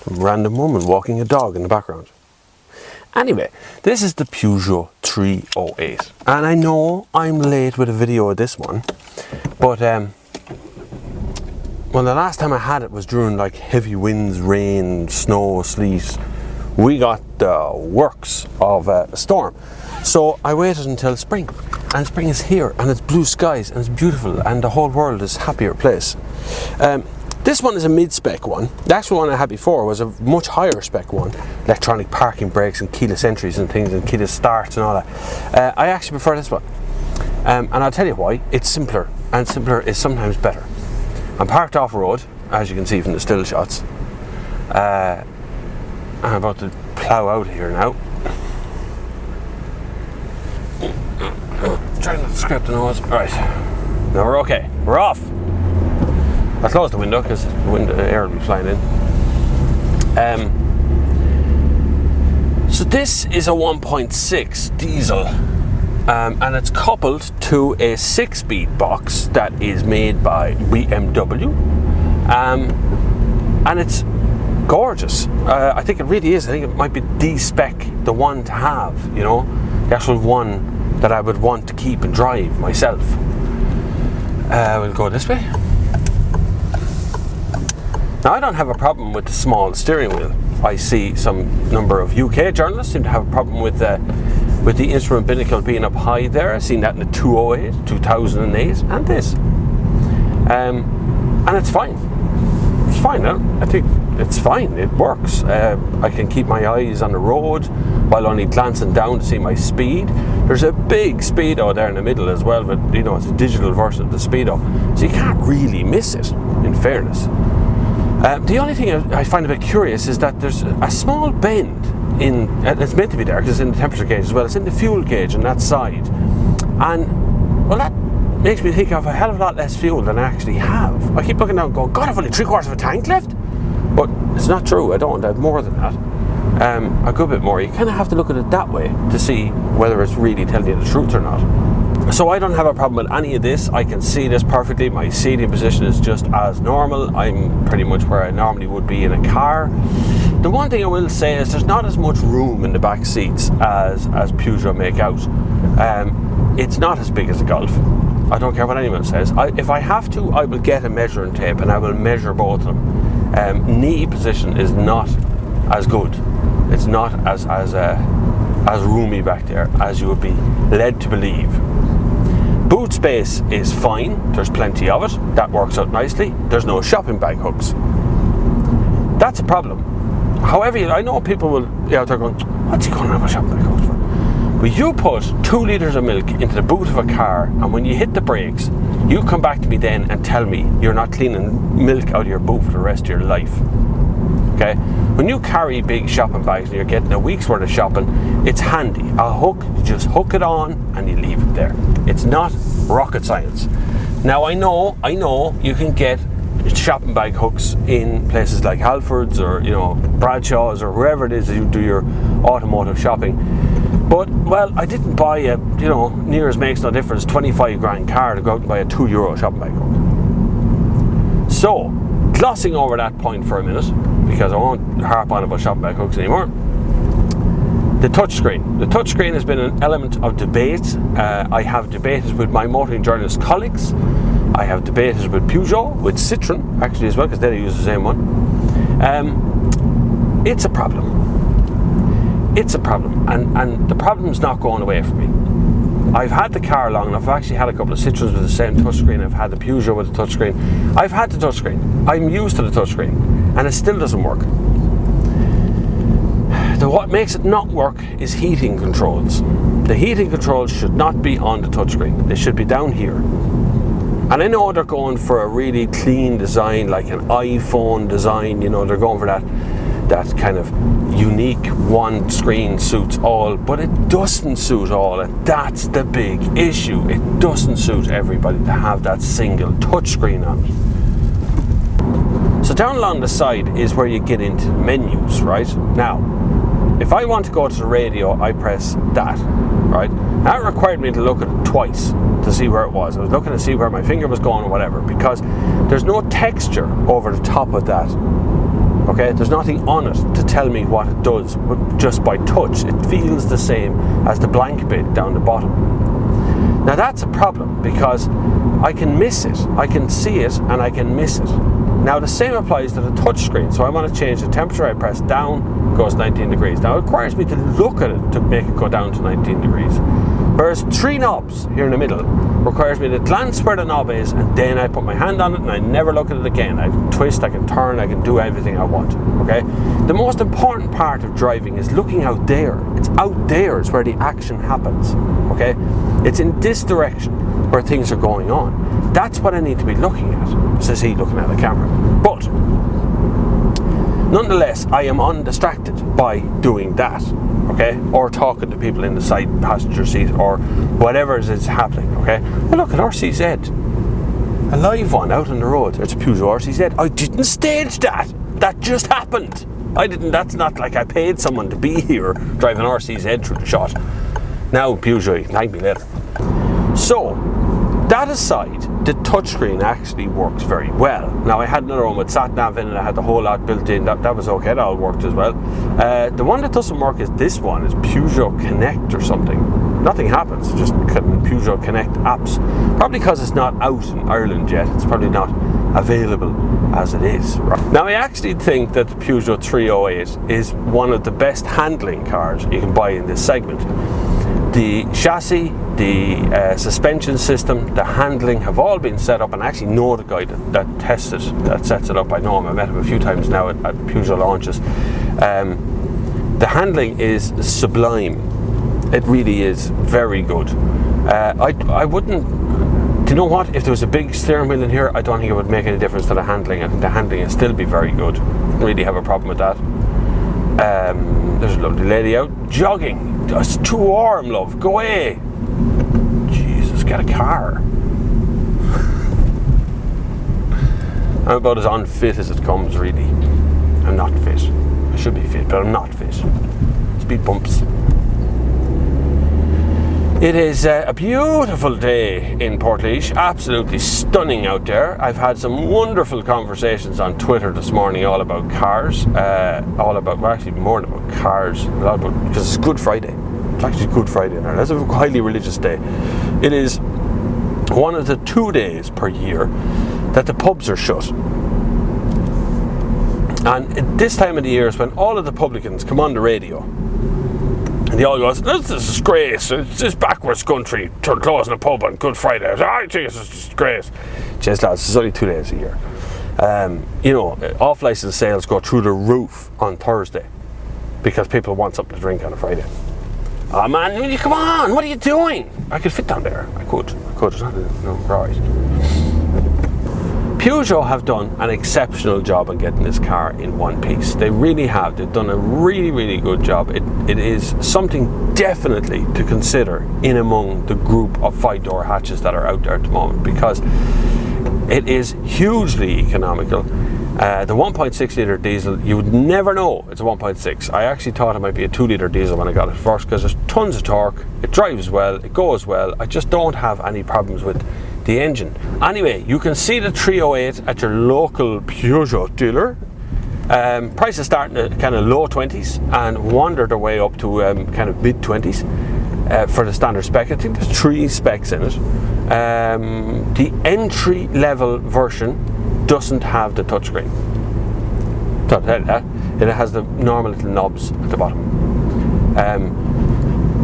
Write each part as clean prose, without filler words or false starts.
Some random woman walking a dog in the background. Anyway, this is the Peugeot 308. And I know I'm late with a video of this one, but well, the last time I had it was during like heavy winds, rain, snow, sleet. We got the works of a storm. So I waited until spring, and spring is here, and it's blue skies, and it's beautiful, and the whole world is a happier place. This one is a mid-spec one. The actual one I had before was a much higher spec one. Electronic parking brakes and keyless entries and things, and keyless starts and all that. I actually prefer this one. And I'll tell you why. It's simpler, and simpler is sometimes better. I'm parked off-road, as you can see from the still shots. I'm about to plough out here now. Trying not to scrape the nose. Right, now we're okay. We're off. I closed the window because the air will be flying in. So this is a 1.6 diesel, and it's coupled to a 6-speed box that is made by BMW, and it's gorgeous. I think it really is. I think it might be the spec, the one to have, you know, the actual one that I would want to keep and drive myself. We'll go this way. Now, I don't have a problem with the small steering wheel. I see some number of UK journalists seem to have a problem with the instrument binnacle being up high there. I've seen that in the 208, 2008, and this. And it's fine. It's fine. I think it's fine. It works. I can keep my eyes on the road while only glancing down to see my speed. There's a big speedo there in the middle as well, but you know, it's a digital version of the speedo, so you can't really miss it, in fairness. The only thing I find a bit curious is that there's a small bend in, it's meant to be there because it's in the temperature gauge as well, it's in the fuel gauge on that side, and well, that makes me think I have a hell of a lot less fuel than I actually have. I keep looking down and going, God, I've only 3/4 of a tank left, but it's not true. I don't. I have more than that, a good bit more. You kind of have to look at it that way to see whether it's really telling you the truth or not. So I don't have a problem with any of this. I can see this perfectly. My seating position is just as normal. I'm pretty much where I normally would be in a car. The one thing I will say is there's not as much room in the back seats as Peugeot make out. It's not as big as a Golf. I don't care what anyone says. If I have to, I will get a measuring tape and I will measure both of them. Knee position is not as good. It's not as roomy back there as you would be led to believe. Boot space is fine. There's plenty of it. That works out nicely. There's no shopping bag hooks. That's a problem. However, I know people will be out there going, what's he going to have a shopping bag hooks for? But you put 2 litres of milk into the boot of a car, and when you hit the brakes, you come back to me then and tell me you're not cleaning milk out of your boot for the rest of your life. Okay? When you carry big shopping bags and you're getting a week's worth of shopping, it's handy. A hook, you just hook it on and you leave it there. It's not rocket science. Now I know you can get shopping bag hooks in places like Halfords or, you know, Bradshaw's or wherever it is that you do your automotive shopping. But, well, I didn't buy a, you know, near as makes no difference, 25 grand car to go out and buy a €2 shopping bag hook. So, glossing over that point for a minute, because I won't harp on about shopping bag hooks anymore. The touchscreen. The touchscreen has been an element of debate. I have debated with my motoring journalist colleagues. I have debated with Peugeot, with Citroën actually as well, because they use the same one. It's a problem. It's a problem, and the problem's not going away from me. I've had the car long enough. I've actually had a couple of Citroëns with the same touchscreen. I've had the Peugeot with the touchscreen. I've had the touchscreen. I'm used to the touchscreen, and it still doesn't work. What makes it not work is heating controls. The heating controls should not be on the touchscreen. They should be down here. And I know they're going for a really clean design, like an iPhone design. You know, they're going for that kind of unique one screen suits all, but it doesn't suit all, and that's the big issue. It doesn't suit everybody to have that single touchscreen on it. So down along the side is where you get into menus, right? Now, if I want to go to the radio, I press that, right? That required me to look at it twice to see where it was. I was looking to see where my finger was going or whatever, because there's no texture over the top of that. Okay, there's nothing on it to tell me what it does, but just by touch, it feels the same as the blank bit down the bottom. Now that's a problem because I can miss it. I can see it and I can miss it. Now the same applies to the touch screen. So I want to change the temperature, I press down, it goes 19 degrees. Now it requires me to look at it to make it go down to 19 degrees. Whereas 3 knobs here in the middle requires me to glance where the knob is and then I put my hand on it and I never look at it again. I can twist, I can turn, I can do everything I want, okay? The most important part of driving is looking out there. It's out there is where the action happens, okay? It's in this direction where things are going on. That's what I need to be looking at, says he looking at the camera. But nonetheless, I am undistracted by doing that, okay? Or talking to people in the side passenger seat or whatever is happening, okay? Well, look at RCZ, a live one out on the road. It's a Peugeot RCZ. I didn't stage that. That just happened. That's not like I paid someone to be here driving RCZ through the shot. Now, Peugeot, thank me later. So, that aside, the touchscreen actually works very well. Now I had another one with sat-nav in and I had the whole lot built in. That was okay, that all worked as well. The one that doesn't work is this one, is Peugeot Connect or something. Nothing happens, just Peugeot Connect apps. Probably because it's not out in Ireland yet, it's probably not available as it is. Now I actually think that the Peugeot 308 is one of the best handling cars you can buy in this segment. The chassis, the suspension system, the handling have all been set up, and I actually know the guy that tests it, that sets it up. I know him, I met him a few times now at Peugeot launches. The handling is sublime. It really is very good. I wouldn't, do you know what, if there was a big steering wheel in here, I don't think it would make any difference to the handling. I think the handling would still be very good. Don't really have a problem with that. There's a lovely lady out jogging. It's too warm, love. Go away. Jesus, get a car. I'm about as unfit as it comes, really. I'm not fit. I should be fit, but I'm not fit. Speed bumps. It is a beautiful day in Portlaoise, absolutely stunning out there. I've had some wonderful conversations on Twitter this morning all about cars, actually more than about cars, because it's Good Friday. It's actually Good Friday now. That's a highly religious day. It is one of the 2 days per year that the pubs are shut. And at this time of the year is when all of the publicans come on the radio. And they all go, "This is a disgrace. It's this backwards country closing a pub on Good Friday. I think it's a disgrace." Jeez, lads, it's only 2 days a year. Off-license sales go through the roof on Thursday because people want something to drink on a Friday. Oh man, will you come on? What are you doing? I could fit down there. I could. It's not right. Peugeot have done an exceptional job on getting this car in one piece. They really have. They've done a really, really good job. It is something definitely to consider in among the group of 5-door hatches that are out there at the moment, because it is hugely economical. The 1.6 litre diesel, you would never know it's a 1.6. I actually thought it might be a 2 litre diesel when I got it first, because there's tons of torque, it drives well, it goes well. I just don't have any problems with the engine. Anyway, you can see the 308 at your local Peugeot dealer. Prices starting at kind of low 20s and wander their way up to kind of mid 20s for the standard spec. I think there's 3 specs in it. The entry level version doesn't have the touchscreen. So it has the normal little knobs at the bottom.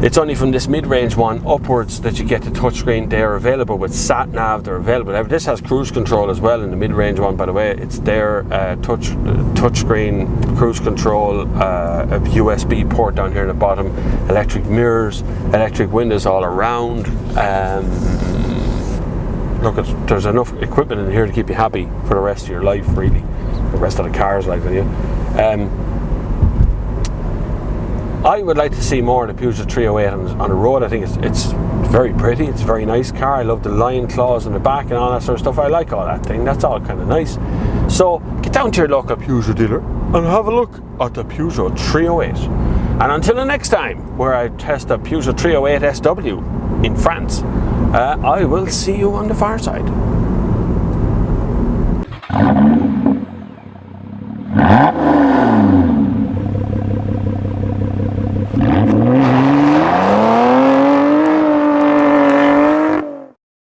It's only from this mid-range one upwards that you get the touchscreen. They are available with sat-nav, they're available. This has cruise control as well in the mid-range one, by the way. It's there, touchscreen, cruise control, a USB port down here at the bottom, electric mirrors, electric windows all around. Look, there's enough equipment in here to keep you happy for the rest of your life, really. The rest of the cars, like that, yeah. I would like to see more of the Peugeot 308 on the road. I think it's very pretty, it's a very nice car. I love the lion claws in the back and all that sort of stuff. I like all that thing, that's all kind of nice. So get down to your local Peugeot dealer and have a look at the Peugeot 308. And until the next time, where I test a Peugeot 308 SW in France, I will see you on the far side.